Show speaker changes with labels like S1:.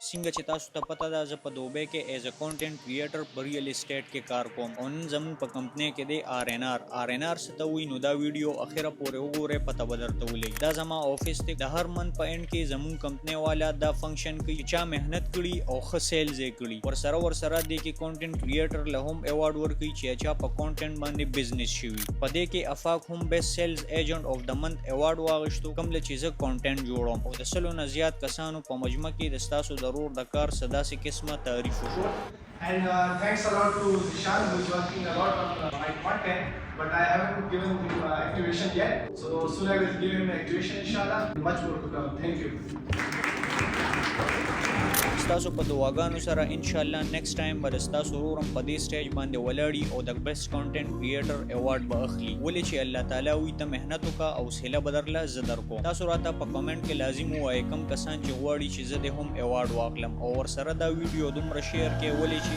S1: څنګه چې تاسو ته پته ده زه په دوبۍ کې ایز ا کانټینټ کریټر په ریل اسټیټ کې کار کوم او نن زموږ په کمپنۍ کې دی آر ان آر څه ته وایي نو دا ویډیو اخره پورې وګورئ پته به درته ولګي. دا زما آفس دی. د هر منت په اینډ کې زموږ کمپنۍ والا دا فنکشن کوي چې چا محنت کړي او ښه سیلز یې کړي ورسره دی کې کانټینټ کریټر له هم ایوارډ ورکوي چې چا په کانټینټ باندې بزنس شوي. په دې کې افاق هم بیسټ سیلز ایجنټ اف د منت ایوارډ واغشتو کوم چې زه کانټینټ جوړوم او د سلو نه زیات کسانو په مجمع کې د ستاسو ضرور د کار داسې قسمه تعریف وشو.
S2: And thanks a lot to Zishan who is working a lot on my content, but I haven't given him activation yet. So soon I will give him activation inshallah. Much more to come. Thank you.
S1: ستاسو په دعاګانو سره ان شاء الله نیکسټ ټایم به ستاسو ورورم په دې سټیج باندې ولاړی او د بیسټ کانټینټ کریټر ایوارډ به اخلي. ولې چې الله تعالی وي ته محنت وکړه او حوصله به درله زه درکوم. تاسو راته په کمنټ کې لازم ووایئ کوم کسان چې غواړي چې زه د هم ایوارډ واخلم او ورسره دا ویډیو دومره شیر کړئ ولې چې